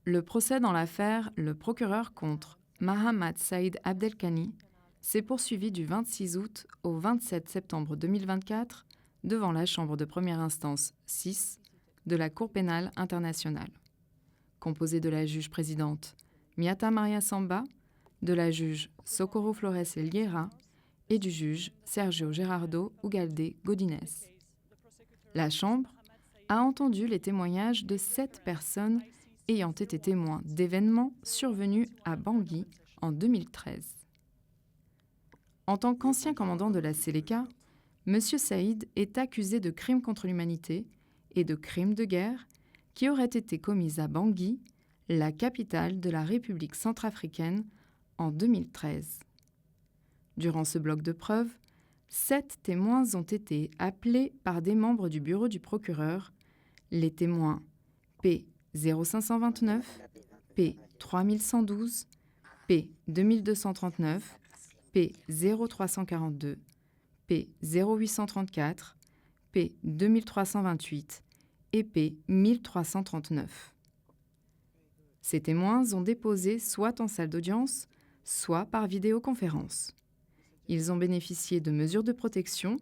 Le procès dans l'affaire Le procureur contre Mahamad Saïd Abdelkani s'est poursuivi du 26 août au 27 septembre 2024 devant la Chambre de première instance 6 de la Cour pénale internationale, composée de la juge présidente Miata Maria Samba, de la juge Socorro Flores Elguera et du juge Sergio Gerardo Ugalde Godinez. La Chambre a entendu les témoignages de 7 personnes ayant été témoins d'événements survenus à Bangui en 2013. En tant qu'ancien commandant de la Séléka, M. Saïd est accusé de crimes contre l'humanité et de crimes de guerre qui auraient été commis à Bangui, la capitale de la République centrafricaine, en 2013. Durant ce bloc de preuves, 7 témoins ont été appelés par des membres du bureau du procureur, les témoins P 0529, P 3112, P 2239, P 0342, P 0834, P 2328 et P 1339. Ces témoins ont déposé soit en salle d'audience, soit par vidéoconférence. Ils ont bénéficié de mesures de protection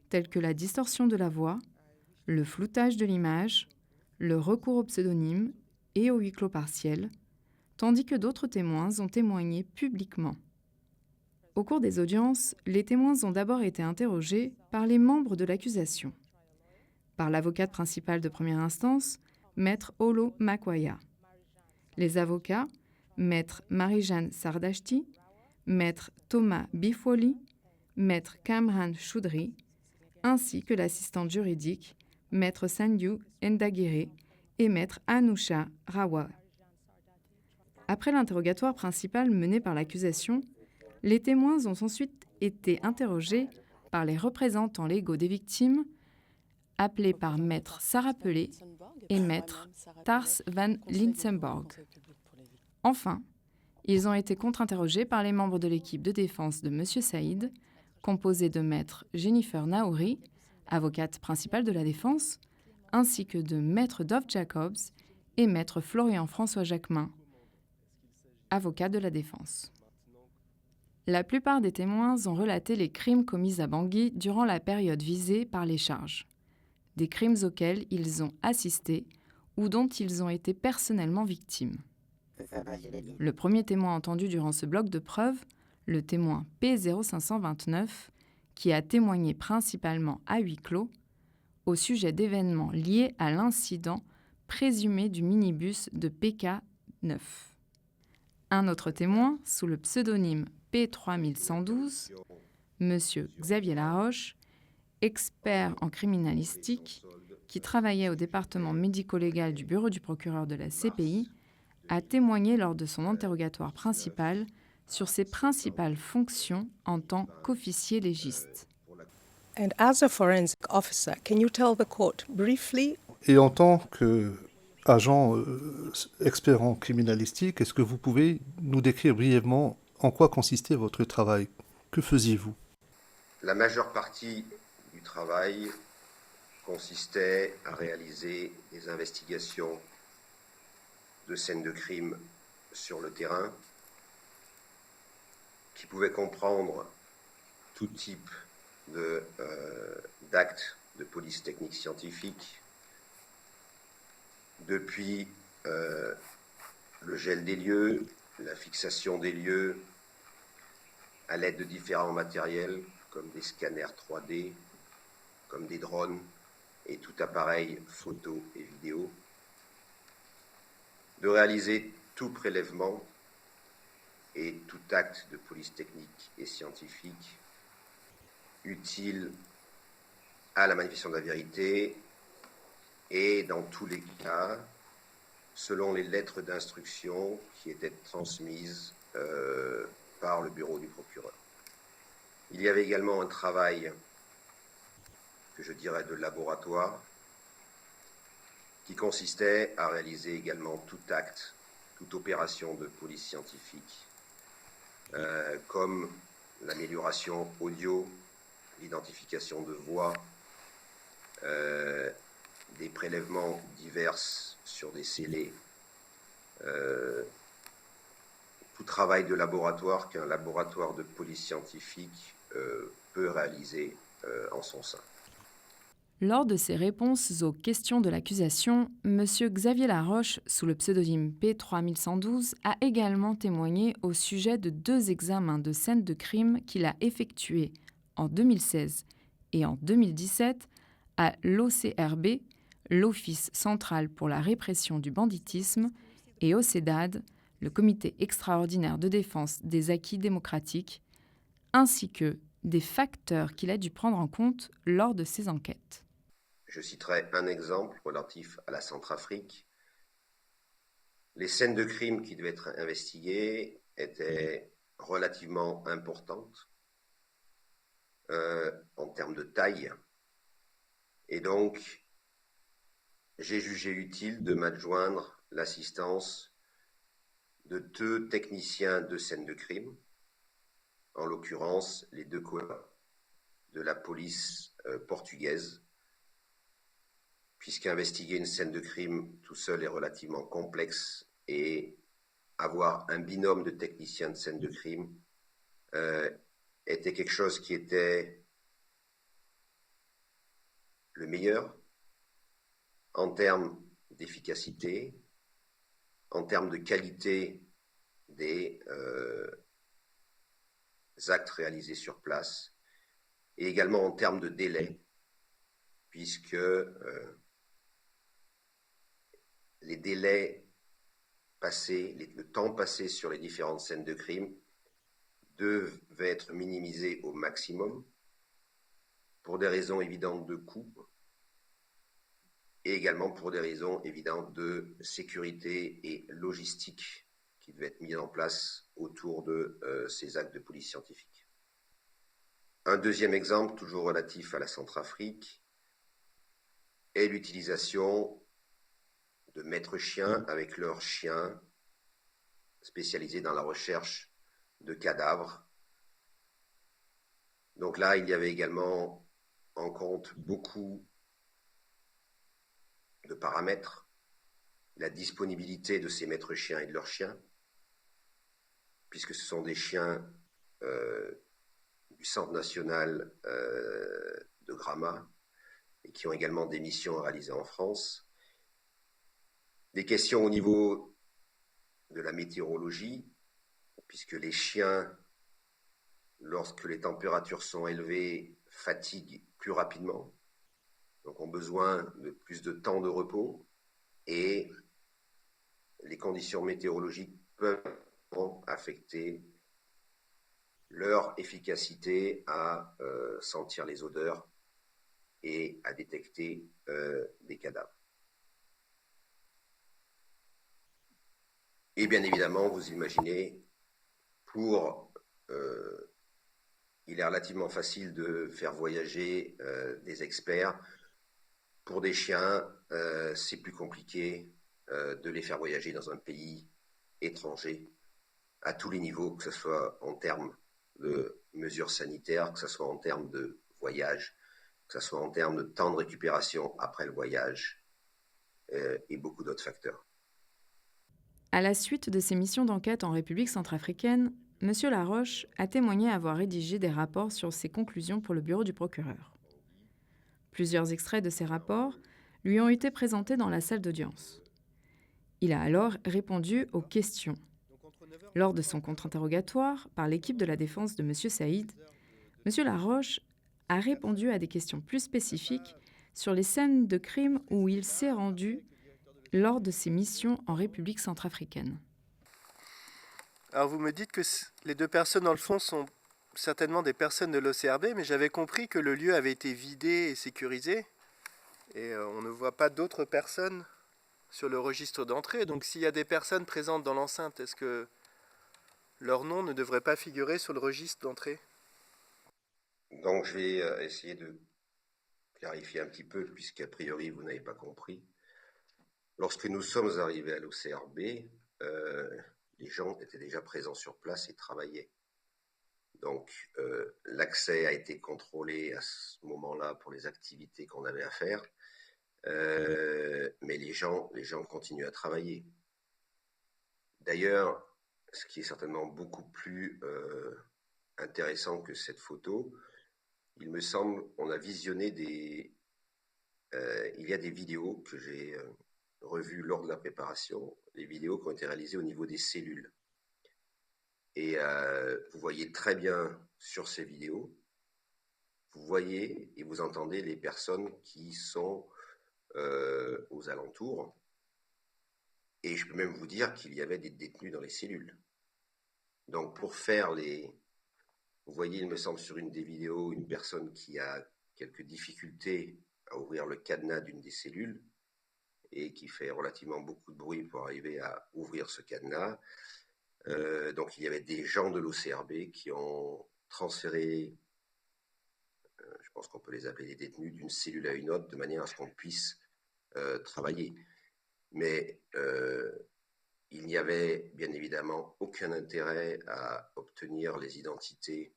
telles que la distorsion de la voix, le floutage de l'image, le recours au pseudonyme et au huis clos partiel, tandis que d'autres témoins ont témoigné publiquement. Au cours des audiences, les témoins ont d'abord été interrogés par les membres de l'accusation, par l'avocate principale de première instance, Maître Olo Makwaya. Les avocats, Maître Marie-Jeanne Sardachti, Maître Thomas Bifoli, Maître Kamran Choudry, ainsi que l'assistante juridique, Maître Sanyu Ndagire et Maître Anousha Rawa. Après l'interrogatoire principal mené par l'accusation, les témoins ont ensuite été interrogés par les représentants légaux des victimes, appelés par Maître Sarah Pelé et Maître Tars van Linsenborg. Enfin, ils ont été contre-interrogés par les membres de l'équipe de défense de M. Saïd, composée de Maître Jennifer Naouri, avocate principale de la défense, ainsi que de Maître Dov Jacobs et Maître Florian-François Jacquemin, avocat de la défense. La plupart des témoins ont relaté les crimes commis à Bangui durant la période visée par les charges, des crimes auxquels ils ont assisté ou dont ils ont été personnellement victimes. Le premier témoin entendu durant ce bloc de preuves, le témoin P0529, qui a témoigné principalement à huis clos, au sujet d'événements liés à l'incident présumé du minibus de PK9. Un autre témoin, sous le pseudonyme P3112, M. Xavier Laroche, expert en criminalistique, qui travaillait au département médico-légal du bureau du procureur de la CPI, a témoigné lors de son interrogatoire principal sur ses principales fonctions en tant qu'officier légiste. And as a forensic officer, can you tell the court briefly? Et en tant qu'agent expert en criminalistique, est-ce que vous pouvez nous décrire brièvement en quoi consistait votre travail? Que faisiez-vous? La majeure partie du travail consistait à réaliser des investigations de scènes de crime sur le terrain qui pouvaient comprendre tout type d'actes de police technique scientifique, depuis le gel des lieux, la fixation des lieux à l'aide de différents matériels comme des scanners 3D, comme des drones et tout appareil photo et vidéo, de réaliser tout prélèvement et tout acte de police technique et scientifique utile à la manifestation de la vérité et dans tous les cas, selon les lettres d'instruction qui étaient transmises par le bureau du procureur. Il y avait également un travail que je dirais de laboratoire qui consistait à réaliser également tout acte, toute opération de police scientifique, comme l'amélioration audio, l'identification de voix, des prélèvements divers sur des scellés, tout travail de laboratoire qu'un laboratoire de police scientifique peut réaliser en son sein. Lors de ses réponses aux questions de l'accusation, M. Xavier Laroche, sous le pseudonyme P3112, a également témoigné au sujet de 2 examens de scènes de crime qu'il a effectués en 2016 et en 2017 à l'OCRB, l'Office central pour la répression du banditisme, et au CEDAD, le Comité extraordinaire de défense des acquis démocratiques, ainsi que des facteurs qu'il a dû prendre en compte lors de ses enquêtes. Je citerai un exemple relatif à la Centrafrique. Les scènes de crime qui devaient être investiguées étaient relativement importantes en termes de taille. Et donc, j'ai jugé utile de m'adjoindre l'assistance de 2 techniciens de scènes de crime, en l'occurrence les 2 collègues de la police portugaise, puisqu'investiguer une scène de crime tout seul est relativement complexe et avoir un binôme de techniciens de scène de crime était quelque chose qui était le meilleur en termes d'efficacité, en termes de qualité des actes réalisés sur place et également en termes de délai, puisque les délais passés, le temps passé sur les différentes scènes de crime devait être minimisé au maximum pour des raisons évidentes de coût et également pour des raisons évidentes de sécurité et logistique qui devaient être mises en place autour de ces actes de police scientifique. Un deuxième exemple, toujours relatif à la Centrafrique, est l'utilisation de maîtres chiens avec leurs chiens spécialisés dans la recherche de cadavres. Donc là, il y avait également en compte beaucoup de paramètres, la disponibilité de ces maîtres chiens et de leurs chiens, puisque ce sont des chiens du Centre national de Gramma et qui ont également des missions réalisées en France. Des questions au niveau de la météorologie, puisque les chiens, lorsque les températures sont élevées, fatiguent plus rapidement, donc ont besoin de plus de temps de repos, et les conditions météorologiques peuvent affecter leur efficacité à sentir les odeurs et à détecter des cadavres. Et bien évidemment, vous imaginez, il est relativement facile de faire voyager des experts. Pour des chiens, c'est plus compliqué de les faire voyager dans un pays étranger à tous les niveaux, que ce soit en termes de mesures sanitaires, que ce soit en termes de voyage, que ce soit en termes de temps de récupération après le voyage et beaucoup d'autres facteurs. À la suite de ses missions d'enquête en République centrafricaine, M. Laroche a témoigné avoir rédigé des rapports sur ses conclusions pour le bureau du procureur. Plusieurs extraits de ces rapports lui ont été présentés dans la salle d'audience. Il a alors répondu aux questions. Lors de son contre-interrogatoire par l'équipe de la défense de M. Saïd, M. Laroche a répondu à des questions plus spécifiques sur les scènes de crime où il s'est rendu lors de ses missions en République centrafricaine. Alors vous me dites que les 2 personnes dans le fond sont certainement des personnes de l'OCRB, mais j'avais compris que le lieu avait été vidé et sécurisé, et on ne voit pas d'autres personnes sur le registre d'entrée. Donc s'il y a des personnes présentes dans l'enceinte, est-ce que leur nom ne devrait pas figurer sur le registre d'entrée? Donc je vais essayer de clarifier un petit peu, puisqu'a priori vous n'avez pas compris. Lorsque nous sommes arrivés à l'OCRB, les gens étaient déjà présents sur place et travaillaient. Donc l'accès a été contrôlé à ce moment-là pour les activités qu'on avait à faire, mais les gens continuent à travailler. D'ailleurs, ce qui est certainement beaucoup plus intéressant que cette photo, il me semble, on a visionné il y a des vidéos que j'ai revues lors de la préparation, les vidéos qui ont été réalisées au niveau des cellules. Et vous voyez très bien sur ces vidéos, vous voyez et vous entendez les personnes qui sont aux alentours. Et je peux même vous dire qu'il y avait des détenus dans les cellules. Donc pour faire vous voyez, il me semble, sur une des vidéos, une personne qui a quelques difficultés à ouvrir le cadenas d'une des cellules et qui fait relativement beaucoup de bruit pour arriver à ouvrir ce cadenas. Donc il y avait des gens de l'OCRB qui ont transféré, je pense qu'on peut les appeler des détenus, d'une cellule à une autre de manière à ce qu'on puisse travailler. Mais il n'y avait bien évidemment aucun intérêt à obtenir les identités,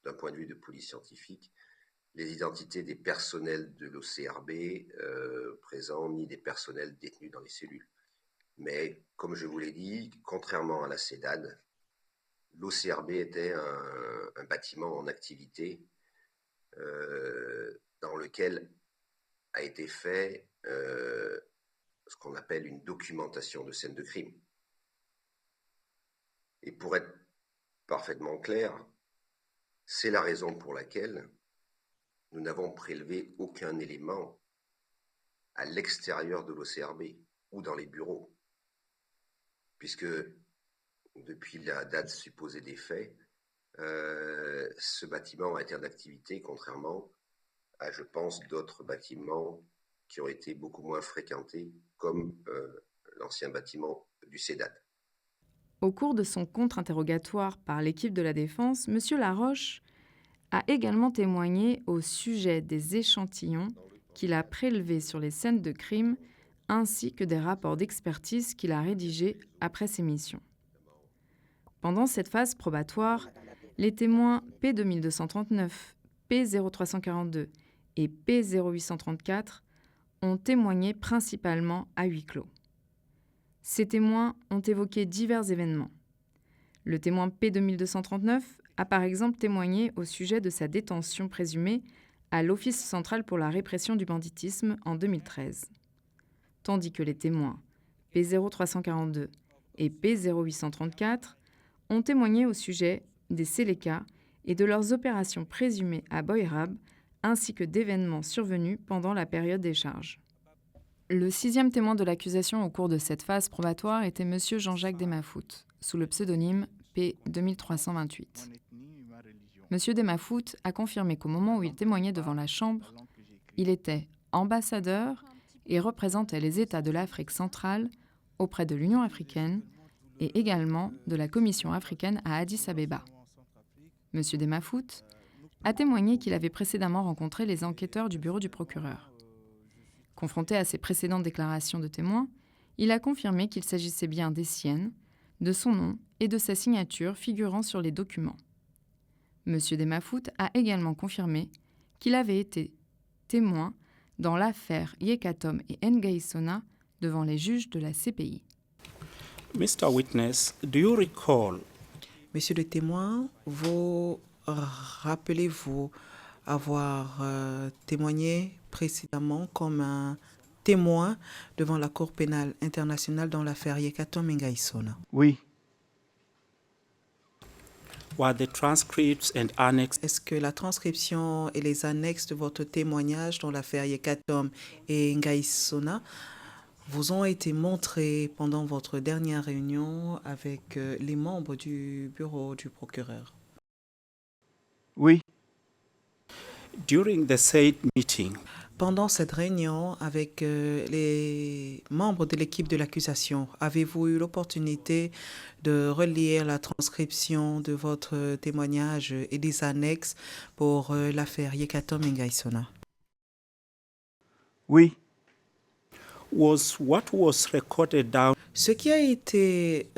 d'un point de vue de police scientifique, les identités des personnels de l'OCRB présents, ni des personnels détenus dans les cellules. Mais comme je vous l'ai dit, contrairement à la CEDAD, l'OCRB était un bâtiment en activité dans lequel a été fait ce qu'on appelle une documentation de scène de crime. Et pour être parfaitement clair, c'est la raison pour laquelle nous n'avons prélevé aucun élément à l'extérieur de l'OCRB ou dans les bureaux, puisque depuis la date supposée des faits, ce bâtiment a été en activité, contrairement à, je pense, d'autres bâtiments qui ont été beaucoup moins fréquentés, comme l'ancien bâtiment du CEDAD. Au cours de son contre-interrogatoire par l'équipe de la Défense, M. Laroche a également témoigné au sujet des échantillons qu'il a prélevés sur les scènes de crime ainsi que des rapports d'expertise qu'il a rédigés après ses missions. Pendant cette phase probatoire, les témoins P2239, P0342 et P0834 ont témoigné principalement à huis clos. Ces témoins ont évoqué divers événements. Le témoin P2239 a par exemple témoigné au sujet de sa détention présumée à l'Office central pour la répression du banditisme en 2013, tandis que les témoins P0342 et P0834 ont témoigné au sujet des Séléka et de leurs opérations présumées à Boïrab, ainsi que d'événements survenus pendant la période des charges. Le sixième témoin de l'accusation au cours de cette phase probatoire était M. Jean-Jacques Desmafout, sous le pseudonyme P2328. M. Desmafout a confirmé qu'au moment où il témoignait devant la Chambre, il était ambassadeur et représentait les États de l'Afrique centrale auprès de l'Union africaine et également de la Commission africaine à Addis-Abeba. M. Desmafout a témoigné qu'il avait précédemment rencontré les enquêteurs du bureau du procureur. Confronté à ses précédentes déclarations de témoins, il a confirmé qu'il s'agissait bien des siennes, de son nom et de sa signature figurant sur les documents. M. Desmafout a également confirmé qu'il avait été témoin dans l'affaire Yekatom et Ngaïsona devant les juges de la CPI. Mr. Witness, do you recall? Monsieur le témoin, vous rappelez-vous avoir témoigné précédemment comme un témoin devant la Cour pénale internationale dans l'affaire Yekatom et Ngaïsona? Oui. Were the transcripts and annexes? Est-ce que la transcription et les annexes de votre témoignage dans l'affaire Yekatom et Ngaïsona vous ont été montrés pendant votre dernière réunion avec les membres du bureau du procureur? Oui. During the said meeting, pendant cette réunion avec les membres de l'équipe de l'accusation, avez-vous eu l'opportunité de relire la transcription de votre témoignage et des annexes pour l'affaire Yekatom et Ngaïsona? Oui. what was recorded down? Ce qui a été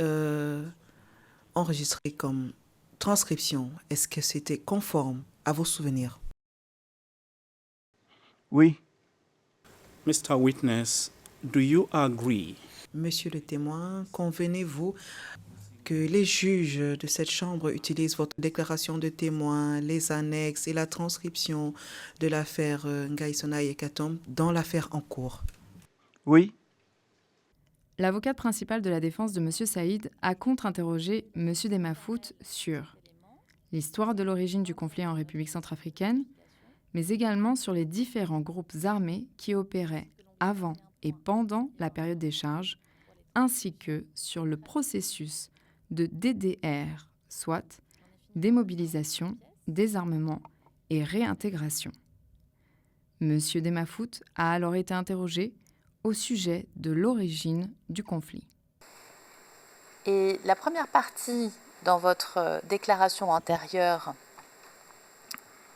enregistré comme transcription, est-ce que c'était conforme à vos souvenirs? Oui. Mr. Witness, do you agree? Monsieur le témoin, convenez-vous que les juges de cette chambre utilisent votre déclaration de témoin, les annexes et la transcription de l'affaire Ngaïsona Yekatom dans l'affaire en cours? Oui, L'avocate principale de la défense de M. Saïd a contre-interrogé M. Demafout sur l'histoire de l'origine du conflit en République centrafricaine, mais également sur les différents groupes armés qui opéraient avant et pendant la période des charges, ainsi que sur le processus de DDR, soit démobilisation, désarmement et réintégration. M. Demafout a alors été interrogé au sujet de l'origine du conflit. Et la première partie dans votre déclaration antérieure,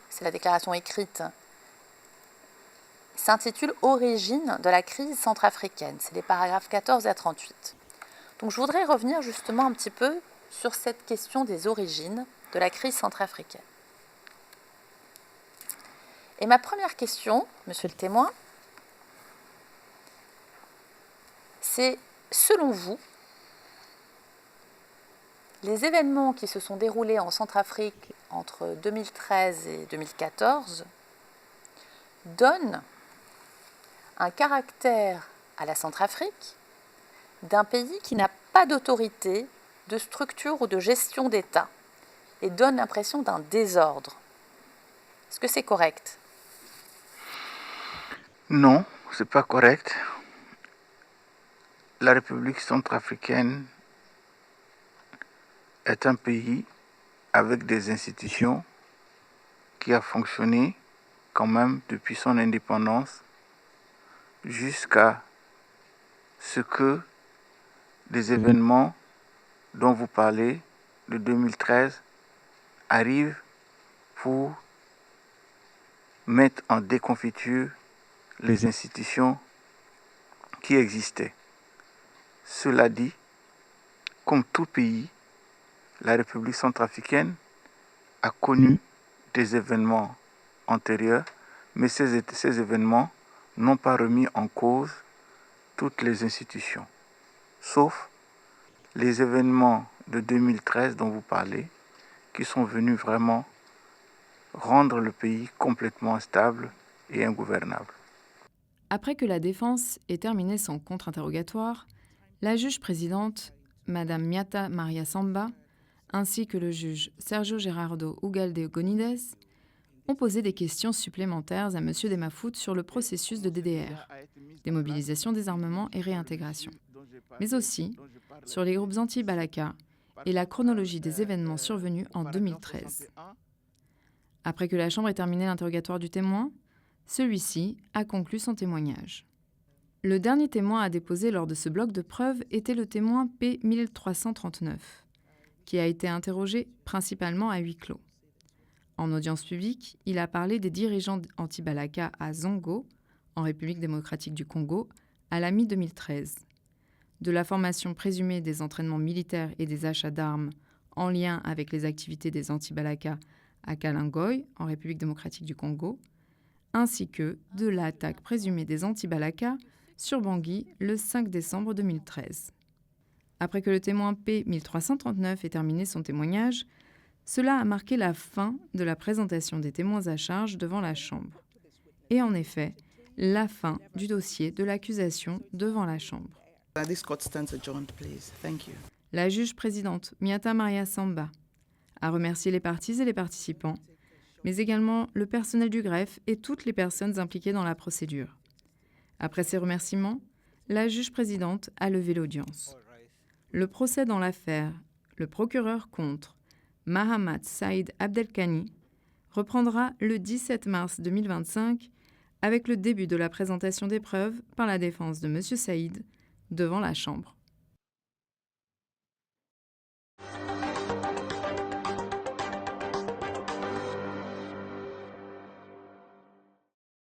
c'est la déclaration écrite, s'intitule « Origine de la crise centrafricaine ». C'est les paragraphes 14 à 38. Donc je voudrais revenir justement un petit peu sur cette question des origines de la crise centrafricaine. Et ma première question, monsieur le témoin, c'est, selon vous, les événements qui se sont déroulés en Centrafrique entre 2013 et 2014 donnent un caractère à la Centrafrique d'un pays qui n'a pas d'autorité, de structure ou de gestion d'État et donne l'impression d'un désordre. Est-ce que c'est correct? non, c'est pas correct. La République centrafricaine est un pays avec des institutions qui a fonctionné quand même depuis son indépendance jusqu'à ce que les événements dont vous parlez de 2013 arrivent pour mettre en déconfiture les institutions qui existaient. Cela dit, comme tout pays, la République centrafricaine a connu des événements antérieurs, mais ces événements n'ont pas remis en cause toutes les institutions, sauf les événements de 2013 dont vous parlez, qui sont venus vraiment rendre le pays complètement instable et ingouvernable. Après que la défense ait terminé son contre-interrogatoire, la juge présidente, Mme Miata Maria Samba, ainsi que le juge Sergio Gerardo Ugalde Gonides, ont posé des questions supplémentaires à M. Demafout sur le processus de DDR, démobilisation, désarmement et réintégration, mais aussi sur les groupes anti-Balaka et la chronologie des événements survenus en 2013. Après que la Chambre ait terminé l'interrogatoire du témoin, celui-ci a conclu son témoignage. Le dernier témoin à déposer lors de ce bloc de preuves était le témoin P1339, qui a été interrogé principalement à huis clos. En audience publique, il a parlé des dirigeants anti-Balaka à Zongo, en République démocratique du Congo, à la mi-2013, de la formation présumée des entraînements militaires et des achats d'armes en lien avec les activités des anti-Balaka à Kalingoy, en République démocratique du Congo, ainsi que de l'attaque présumée des anti-Balaka sur Bangui le 5 décembre 2013. Après que le témoin P1339 ait terminé son témoignage, cela a marqué la fin de la présentation des témoins à charge devant la Chambre. Et en effet, la fin du dossier de l'accusation devant la Chambre. La juge présidente, Miata Maria Samba, a remercié les parties et les participants, mais également le personnel du greffe et toutes les personnes impliquées dans la procédure. Après ces remerciements, la juge présidente a levé l'audience. Le procès dans l'affaire, le procureur contre Mahamat Saïd Abdelkani, reprendra le 17 mars 2025 avec le début de la présentation des preuves par la défense de M. Saïd devant la Chambre.